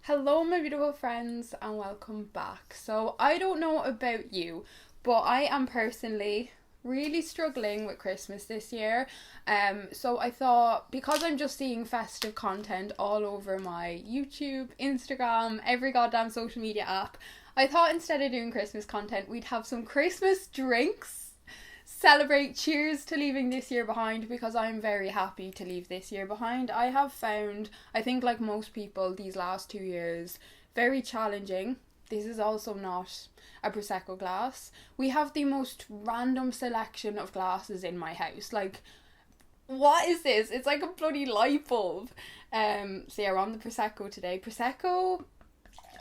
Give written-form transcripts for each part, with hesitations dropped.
Hello my beautiful friends and welcome back. So I don't know about you, but I am personally really struggling with Christmas this year. So I thought, because I'm just seeing festive content all over my YouTube, Instagram, every goddamn social media app, I thought instead of doing Christmas content, we'd have some Christmas drinks. Celebrate, cheers to leaving this year behind, because I'm very happy to leave this year behind. I have found, I think like most people, these last 2 years very challenging. This is also not a Prosecco glass. We have the most random selection of glasses in my house. Like, what is this? It's like a bloody light bulb. So yeah, we're on the Prosecco today. Prosecco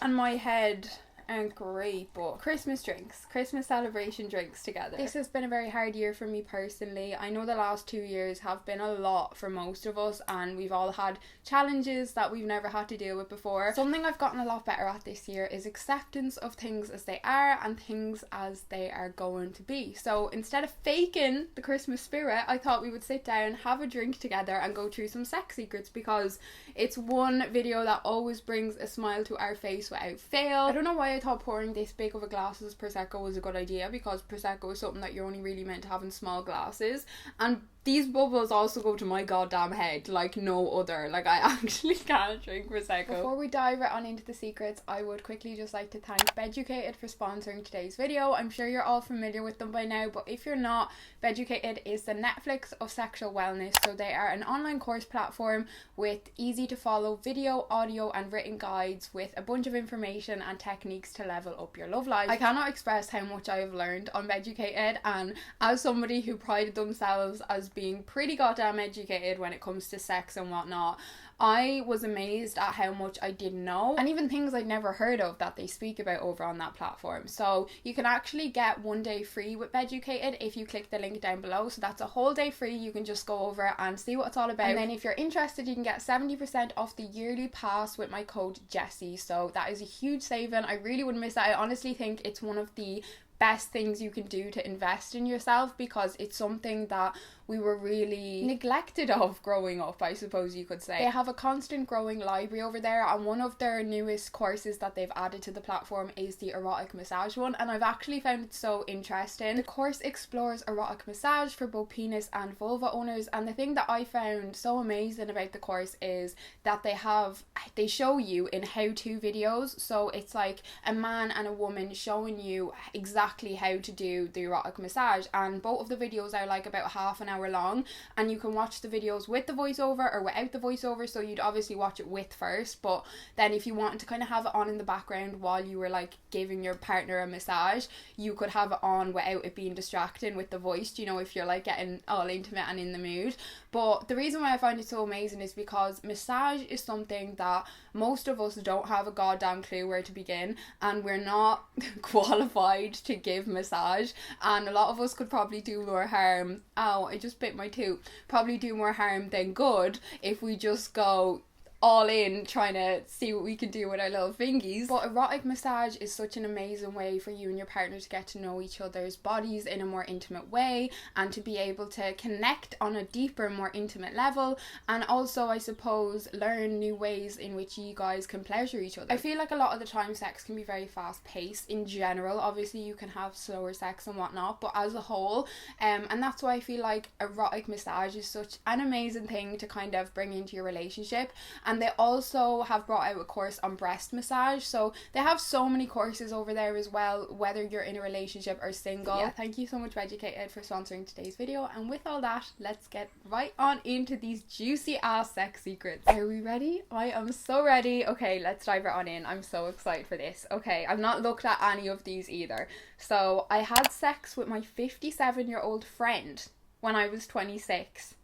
and my head aren't great, but Christmas drinks, Christmas celebration drinks together. This has been a very hard year for me personally. I know the last 2 years have been a lot for most of us, and we've all had challenges that we've never had to deal with before. Something I've gotten a lot better at this year is acceptance of things as they are and things as they are going to be. So instead of faking the Christmas spirit, I thought we would sit down, have a drink together and go through some sex secrets, because it's one video that always brings a smile to our face without fail. I don't know why I thought pouring this big of a glass as Prosecco was a good idea, because Prosecco is something that you're only really meant to have in small glasses, and these bubbles also go to my goddamn head like no other. Like, I actually can't drink Prosecco. Before we dive right on into the secrets, I would quickly just like to thank Beducated for sponsoring today's video. I'm sure you're all familiar with them by now, but if you're not, Beducated is the Netflix of sexual wellness. So they are an online course platform with easy to follow video, audio and written guides with a bunch of information and techniques to level up your love life. I cannot express how much I have learned on Beducated, and as somebody who prided themselves as being pretty goddamn educated when it comes to sex and whatnot, I was amazed at how much I didn't know, and even things I'd never heard of that they speak about over on that platform. So you can actually get 1 day free with Beducated if you click the link down below. So that's a whole day free. You can just go over and see what it's all about. And then if you're interested, you can get 70% off the yearly pass with my code Jessie. So that is a huge saving. I really wouldn't miss that. I honestly think it's one of the best things you can do to invest in yourself, because it's something that we were really neglected of growing up, I suppose you could say. They have a constant growing library over there, and one of their newest courses that they've added to the platform is the erotic massage one, and I've actually found it so interesting. The course explores erotic massage for both penis and vulva owners, and the thing that I found so amazing about the course is that they show you in how-to videos. So it's like a man and a woman showing you exactly how to do the erotic massage, and both of the videos are like about half an hour long, and you can watch the videos with the voiceover or without the voiceover. So you'd obviously watch it with first, but then if you wanted to kind of have it on in the background while you were like giving your partner a massage, you could have it on without it being distracting with the voice, you know, if you're like getting all intimate and in the mood. But the reason why I find it so amazing is because massage is something that most of us don't have a goddamn clue where to begin, and we're not qualified to give massage, and a lot of us could probably do more harm. Ow, I just bit my tooth. Probably do more harm than good if we just go all in trying to see what we can do with our little fingies. But erotic massage is such an amazing way for you and your partner to get to know each other's bodies in a more intimate way, and to be able to connect on a deeper, more intimate level, and also, I suppose, learn new ways in which you guys can pleasure each other. I feel like a lot of the time sex can be very fast paced in general. Obviously you can have slower sex and whatnot, but as a whole, and that's why I feel like erotic massage is such an amazing thing to kind of bring into your relationship. And they also have brought out a course on breast massage. So they have so many courses over there as well, whether you're in a relationship or single. Yeah, thank you so much Beducated for sponsoring today's video. And with all that, let's get right on into these juicy ass sex secrets. Are we ready? I am so ready. Okay, let's dive right on in. I'm so excited for this. Okay, I've not looked at any of these either. So I had sex with my 57-year-old friend when I was 26.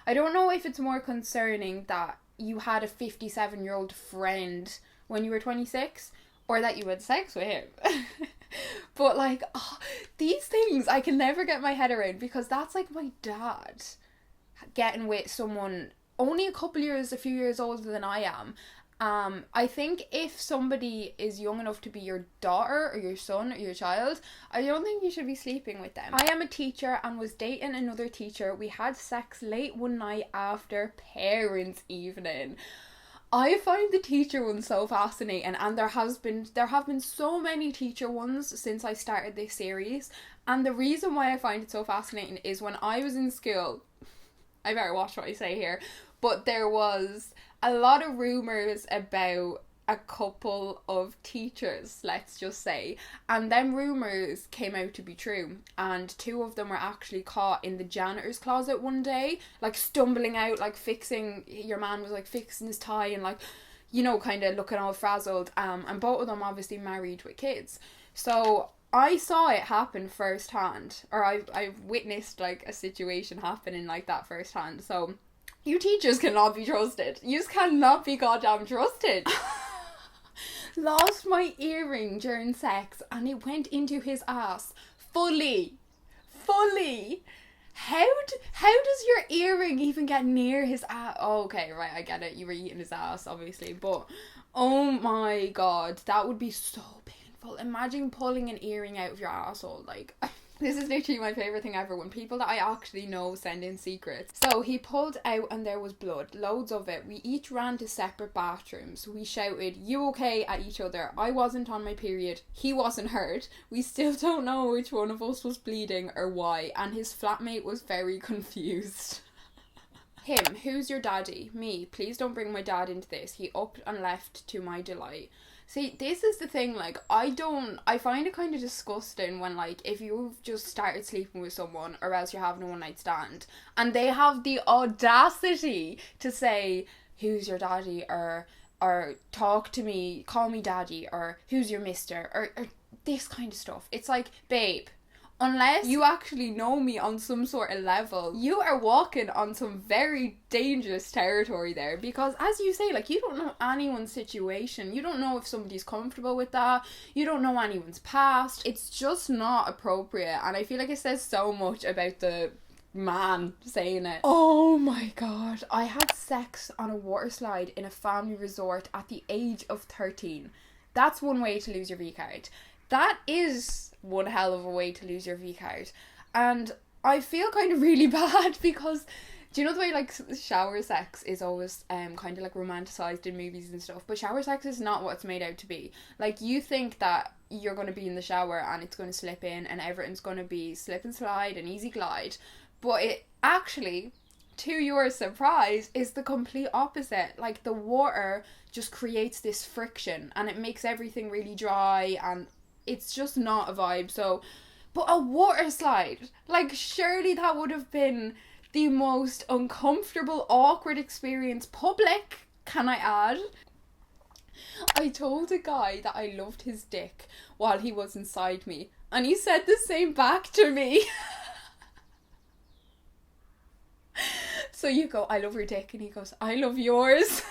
I don't know if it's more concerning that you had a 57-year-old friend when you were 26, or that you had sex with him. But like, these things I can never get my head around, because that's like my dad getting with someone only a few years older than I am. I think if somebody is young enough to be your daughter or your son or your child, I don't think you should be sleeping with them. I am a teacher and was dating another teacher. We had sex late one night after parents' evening. I find the teacher one so fascinating, and there have been so many teacher ones since I started this series. And the reason why I find it so fascinating is when I was in school, I better watch what I say here, but there was a lot of rumours about a couple of teachers, let's just say, and them rumours came out to be true, and two of them were actually caught in the janitor's closet one day, like stumbling out, like your man was like fixing his tie and like, you know, kind of looking all frazzled, and both of them obviously married with kids. So I saw it happen firsthand, or I witnessed like a situation happening like that firsthand. So you teachers cannot be trusted. You just cannot be goddamn trusted. Lost my earring during sex and it went into his ass fully. How does your earring even get near his ass? Oh, okay, right, I get it. You were eating his ass, obviously, but oh my god, that would be so painful. Imagine pulling an earring out of your asshole. Like, this is literally my favourite thing ever, when people that I actually know send in secrets. So he pulled out and there was blood, loads of it. We each ran to separate bathrooms. We shouted, "You okay?" at each other. I wasn't on my period. He wasn't hurt. We still don't know which one of us was bleeding or why, and his flatmate was very confused. Him, "Who's your daddy?" Me, "Please don't bring my dad into this." He upped and left to my delight. See, this is the thing, like, I find it kind of disgusting when, like, if you've just started sleeping with someone or else you're having a one-night stand and they have the audacity to say, "Who's your daddy?" or "Talk to me, call me daddy," or "Who's your mister?" or this kind of stuff. It's like, babe, unless you actually know me on some sort of level, you are walking on some very dangerous territory there, because as you say, like, you don't know anyone's situation. You don't know if somebody's comfortable with that. You don't know anyone's past. It's just not appropriate, and I feel like it says so much about the man saying it. Oh my god, I had sex on a water slide in a family resort at the age of 13. That's one way to lose your V card. That is one hell of a way to lose your V card. And I feel kind of really bad because, do you know the way, like, shower sex is always kind of like romanticized in movies and stuff, but shower sex is not what it's made out to be. Like, you think that you're going to be in the shower and it's going to slip in and everything's going to be slip and slide and easy glide, but it actually, to your surprise, is the complete opposite. Like, the water just creates this friction and it makes everything really dry, and it's just not a vibe. So, but a water slide, like, surely that would have been the most uncomfortable, awkward experience. Public, can I add? I told a guy that I loved his dick while he was inside me, and he said the same back to me. So you go, "I love your dick," and he goes, "I love yours."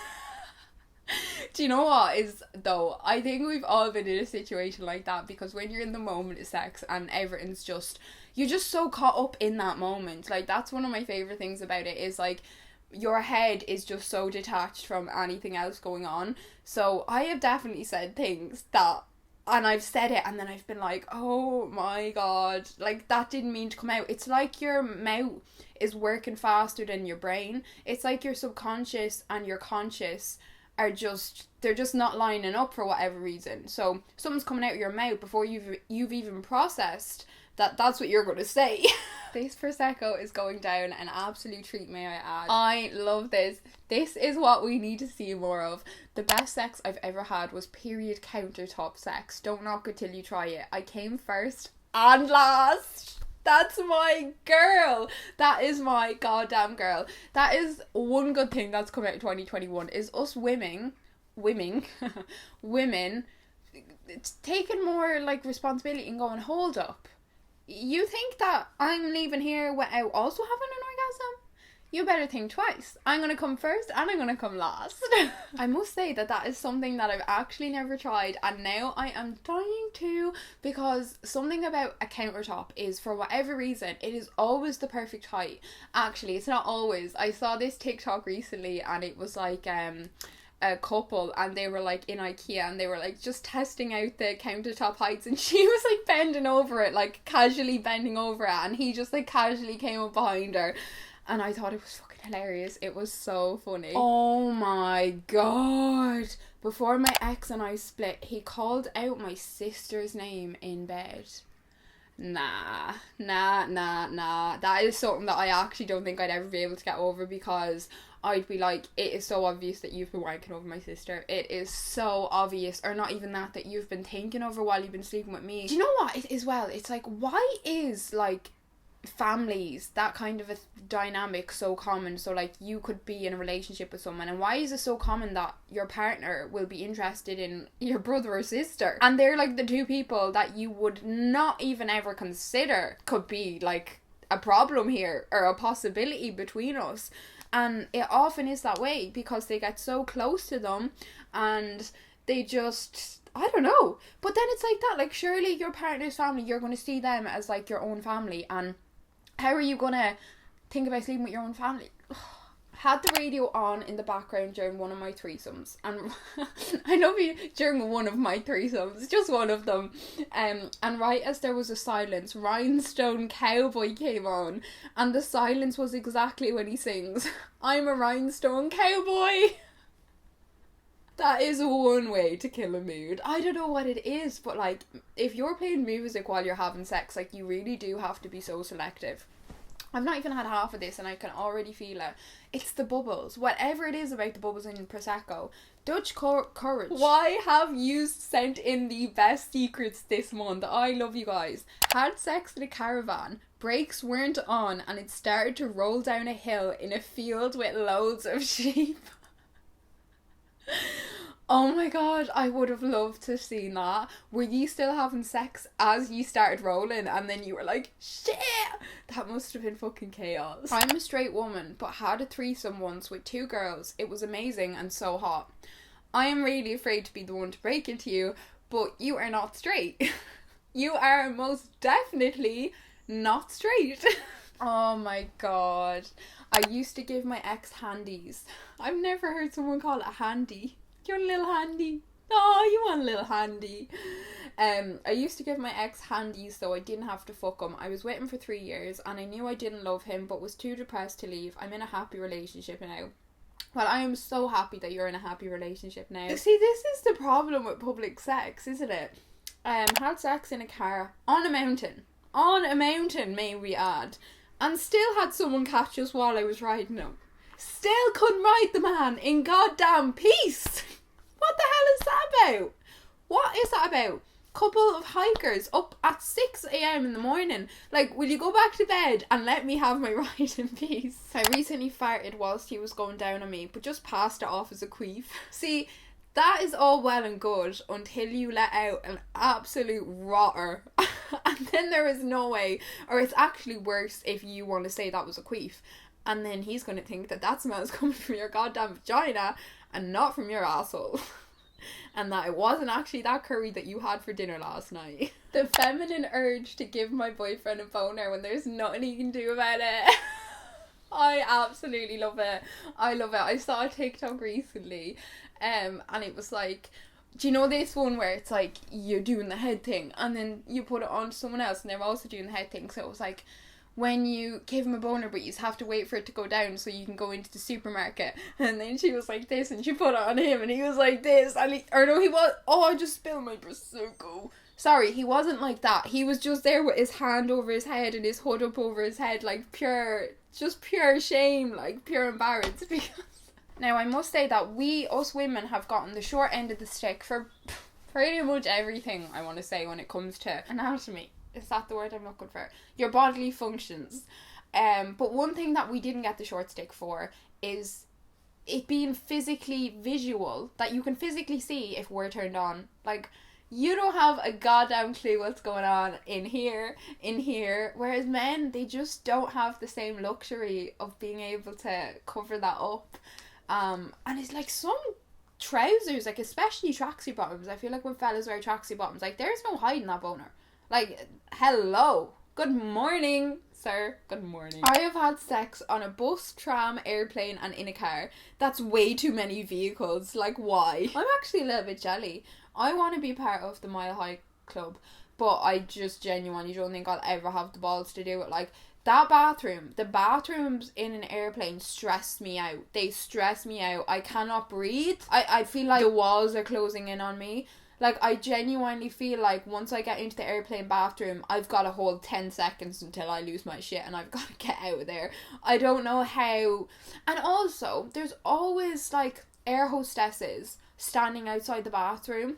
Do you know what is, though? I think we've all been in a situation like that, because when you're in the moment of sex and everything's just, you're just so caught up in that moment. Like, that's one of my favourite things about it, is like, your head is just so detached from anything else going on. So I have definitely said things that, and I've said it and then I've been like, oh my god, like, that didn't mean to come out. It's like your mouth is working faster than your brain. It's like your subconscious and your conscious are just, they're just not lining up for whatever reason. So something's coming out of your mouth before you've even processed that's what you're going to say. This Prosecco is going down an absolute treat, may I add. I love this. This is what we need to see more of. The best sex I've ever had was period countertop sex. Don't knock it till you try it. I came first and last. That's my girl. That is my goddamn girl. That is one good thing that's come out of 2021, is us women taking more, like, responsibility and going, hold up. You think that I'm leaving here without also having an orgasm? You better think twice. I'm going to come first and I'm going to come last. I must say that is something that I've actually never tried, and now I am dying to, because something about a countertop is, for whatever reason, it is always the perfect height. Actually, it's not always. I saw this TikTok recently and it was like a couple, and they were like in IKEA and they were like just testing out the countertop heights, and she was like bending over it, like casually bending over it, and he just like casually came up behind her, and I thought it was fucking hilarious. It was so funny. Oh my god. Before my ex and I split, he called out my sister's name in bed. Nah. That is something that I actually don't think I'd ever be able to get over, because I'd be like, it is so obvious that you've been wanking over my sister. It is so obvious. Or not even that you've been thinking over while you've been sleeping with me. Do you know what, as well? It's like, why is, like, families, that kind of a dynamic so common? So like, you could be in a relationship with someone, and why is it so common that your partner will be interested in your brother or sister, and they're like the two people that you would not even ever consider could be like a problem here or a possibility between us? And it often is that way because they get so close to them and they just, I don't know. But then it's like that, like, surely your partner's family, you're going to see them as like your own family, and how are you going to think about sleeping with your own family? Had the radio on in the background during one of my threesomes, and I love you, during one of my threesomes, just one of them, and right as there was a silence, Rhinestone Cowboy came on, and the silence was exactly when he sings, "I'm a rhinestone cowboy." That is one way to kill a mood. I don't know what it is, but like, if you're playing music while you're having sex, like, you really do have to be so selective. I've not even had half of this and I can already feel it. It's the bubbles. Whatever it is about the bubbles in Prosecco. Dutch courage. Why have you sent in the best secrets this month? I love you guys. Had sex in a caravan. Brakes weren't on and it started to roll down a hill in a field with loads of sheep. Oh my god, I would have loved to have seen that. Were you still having sex as you started rolling and then you were like, shit? That must have been fucking chaos. I'm a straight woman, but had a threesome once with 2 girls. It was amazing and so hot. I am really afraid to be the one to break it to you, but you are not straight. You are most definitely not straight. Oh my god. I used to give my ex handies. I've never heard someone call it a handy. You're a little handy. Oh, you want a little handy. I used to give my ex handies so I didn't have to fuck him. I was with him for 3 years and I knew I didn't love him but was too depressed to leave. I'm in a happy relationship now. Well, I am so happy that you're in a happy relationship now. See, this is the problem with public sex, isn't it? Had sex in a car on a mountain. On a mountain, may we add. And still had someone catch us while I was riding him. Still couldn't ride the man in goddamn peace. What the hell is that about? What is that about? Couple of hikers up at 6 a.m. in the morning. Like, will you go back to bed and let me have my ride in peace? I recently farted whilst he was going down on me, but just passed it off as a queef. See, that is all well and good until you let out an absolute rotter. And then there is no way, or it's actually worse if you want to say that was a queef. And then he's going to think that that smell is coming from your goddamn vagina and not from your asshole. And that it wasn't actually that curry that you had for dinner last night. The feminine urge to give my boyfriend a boner when there's nothing he can do about it. I absolutely love it. I love it. I saw a TikTok recently and it was like, do you know this one where it's like you're doing the head thing and then you put it on to someone else and they're also doing the head thing? So it was like, when you give him a boner but you have to wait for it to go down so you can go into the supermarket, and then she was like this and she put it on him and he was like this and I just spilled my Prosecco. Sorry, he wasn't like that. He was just there with his hand over his head and his hood up over his head, like pure shame, like pure embarrassed. Because now I must say that us women have gotten the short end of the stick for pretty much everything, I want to say, when it comes to anatomy. Is that the word I'm looking for? Your bodily functions. But one thing that we didn't get the short stick for is it being physically visual, that you can physically see if we're turned on. Like, you don't have a goddamn clue what's going on in here, whereas men, they just don't have the same luxury of being able to cover that up. And it's like some trousers, like especially tracksuit bottoms, I feel like when fellas wear tracksuit bottoms, like there's no hiding that boner. Like, hello. Good morning, sir. Good morning. I have had sex on a bus, tram, airplane, and in a car. That's way too many vehicles. Like, why? I'm actually a little bit jelly. I want to be part of the Mile High Club, but I just genuinely don't think I'll ever have the balls to do it. Like, the bathrooms in an airplane stress me out. They stress me out. I cannot breathe. I feel like the walls are closing in on me. Like, I genuinely feel like once I get into the airplane bathroom, I've got to hold 10 seconds until I lose my shit and I've got to get out of there. I don't know how. And also, there's always, like, air hostesses standing outside the bathroom.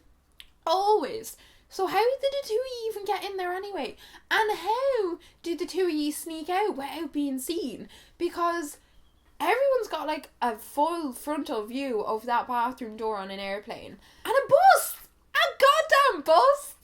Always. So how did the two of you even get in there anyway? And how did the two of you sneak out without being seen? Because everyone's got, like, a full frontal view of that bathroom door on an airplane. And a bus! A goddamn bus!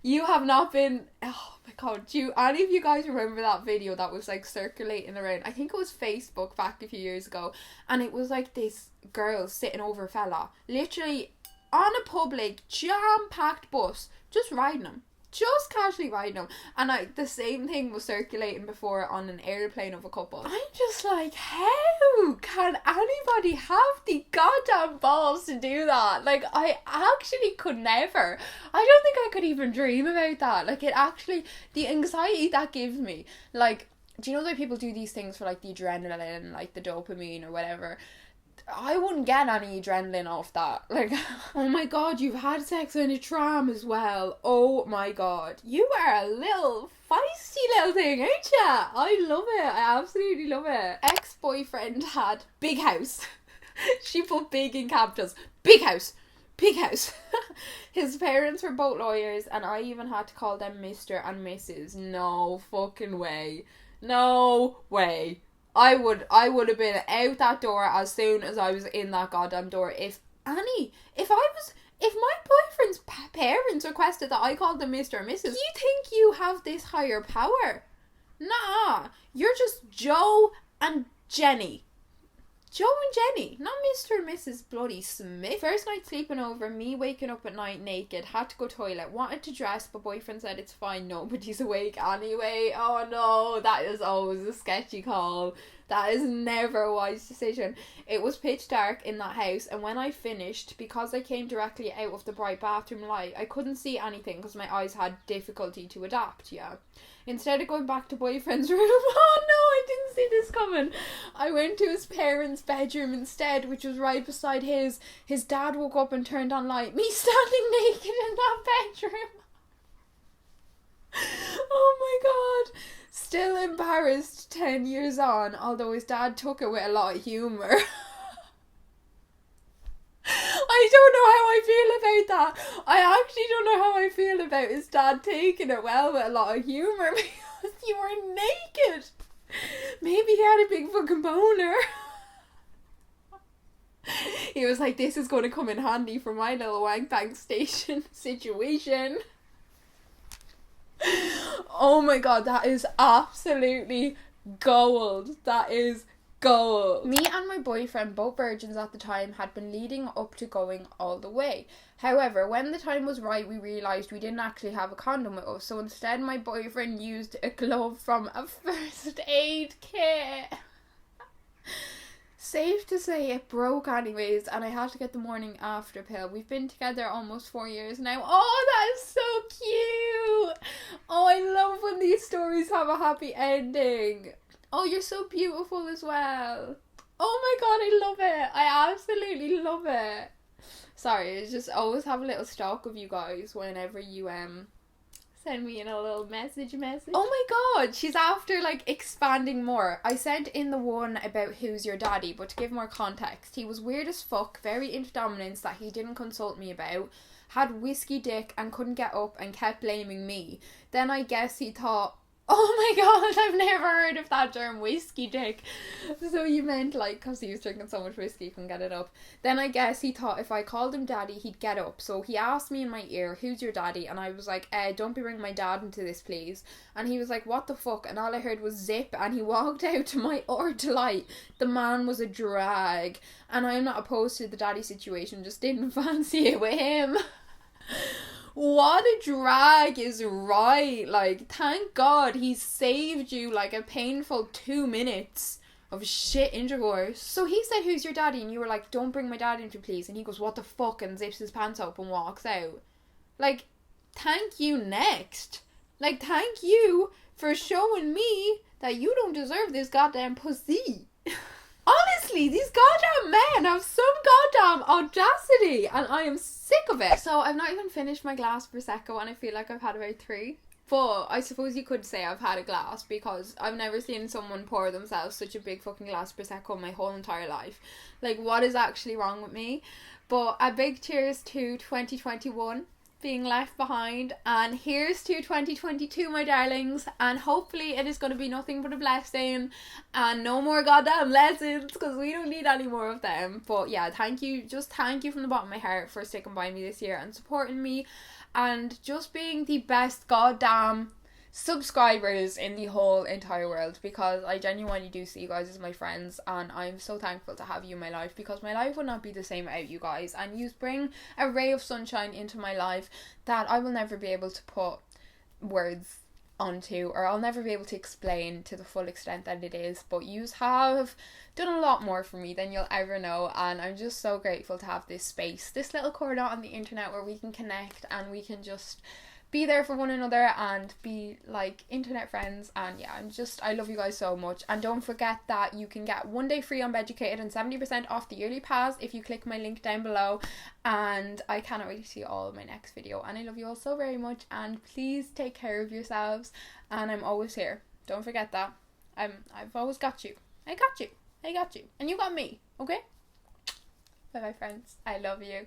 You have not been... Oh my god, do any of you guys remember that video that was, like, circulating around? I think it was Facebook back a few years ago. And it was, like, this girl sitting over a fella. Literally on a public, jam-packed bus. Just riding him. Just casually riding him. And the same thing was circulating before on an airplane of a couple. I'm just like, how can anybody have the goddamn balls to do that? Like, I actually could never. I don't think I could even dream about that. Like, it actually, the anxiety that gives me. Like, do you know that people do these things for, like, the adrenaline, like, the dopamine or whatever? I wouldn't get any adrenaline off that. Like, oh my god, you've had sex in a tram as well. Oh my god. You are a little feisty little thing, ain't ya? I love it. I absolutely love it. Ex-boyfriend had big house. She put big in capitals. Big house. Big house. His parents were both lawyers and I even had to call them Mr. and Mrs. No fucking way. No way. I would have been out that door as soon as I was in that goddamn door. If my boyfriend's parents requested that I called them Mr. and Mrs., do you think you have this higher power? Nah, you're just Joe and Jenny. Joe and Jenny, not Mr. and Mrs. bloody Smith. First night sleeping over, me waking up at night naked, had to go toilet, wanted to dress, but boyfriend said it's fine, nobody's awake anyway. Oh no, that is always a sketchy call. That is never a wise decision. It was pitch dark in that house, and when I finished, because I came directly out of the bright bathroom light, I couldn't see anything because my eyes had difficulty to adapt, yeah. Instead of going back to boyfriend's room, oh no, I didn't see this coming. I went to his parents' bedroom instead, which was right beside his. His dad woke up and turned on light. Me standing naked in that bedroom. Oh my god. Still embarrassed 10 years on, although his dad took it with a lot of humour. I don't know how I feel about that. I actually don't know how I feel about his dad taking it well with a lot of humour because you were naked. Maybe he had a big fucking boner. He was like, this is going to come in handy for my little wank bank station situation. Oh my god, that is absolutely gold. That is gold. Me and my boyfriend, both virgins at the time, had been leading up to going all the way. However, when the time was right, we realised we didn't actually have a condom with us, so instead my boyfriend used a glove from a first aid kit. Safe to say it broke anyways, and I had to get the morning after pill. We've been together almost 4 years now. Oh, that is so cute. Oh, I love when these stories have a happy ending. Oh, you're so beautiful as well. Oh my god, I love it. I absolutely love it. Sorry, I just always have a little stalk of you guys whenever you send me in a little message. Oh my god, she's after like expanding more. I sent in the one about who's your daddy, but to give more context, he was weird as fuck, very into dominance that he didn't consult me about, had whiskey dick and couldn't get up and kept blaming me. Then I guess he thought, oh my god, I've never heard of that term, whiskey dick. So you meant like because he was drinking so much whiskey he couldn't get it up. Then I guess he thought if I called him daddy he'd get up. So he asked me in my ear, who's your daddy? And I was like, don't be bringing my dad into this please. And he was like, what the fuck? And all I heard was zip, and he walked out to my utter delight. The man was a drag. And I'm not opposed to the daddy situation, just didn't fancy it with him. What a drag is right. Like, thank God he saved you like a painful 2 minutes of shit intercourse. So he said, who's your daddy? And you were like, don't bring my dad into please. And he goes, what the fuck? And zips his pants up and walks out. Like, thank you next. Like, thank you for showing me that you don't deserve this goddamn pussy. Honestly, these goddamn men have some goddamn audacity, and I am sick of it. So I've not even finished my glass of Prosecco, and I feel like I've had about 3. But I suppose you could say I've had a glass, because I've never seen someone pour themselves such a big fucking glass of Prosecco in my whole entire life. Like, what is actually wrong with me? But a big cheers to 2021 being left behind, and here's to 2022, my darlings, and hopefully it is going to be nothing but a blessing and no more goddamn lessons, because we don't need any more of them. But yeah, thank you from the bottom of my heart for sticking by me this year and supporting me and just being the best goddamn subscribers in the whole entire world, because I genuinely do see you guys as my friends, and I'm so thankful to have you in my life, because my life would not be the same without you guys, and you bring a ray of sunshine into my life that I will never be able to put words onto, or I'll never be able to explain to the full extent that it is. But you have done a lot more for me than you'll ever know, and I'm just so grateful to have this space, this little corner on the internet where we can connect and we can just be there for one another and be like internet friends. And yeah, I love you guys so much. And don't forget that you can get 1 day free on Beducated and 70% off the yearly pass if you click my link down below. And I cannot wait to see all of my next video, and I love you all so very much, and please take care of yourselves, and I'm always here, don't forget that. I've always got you. I got you, and you got me, okay? Bye bye, friends. I love you.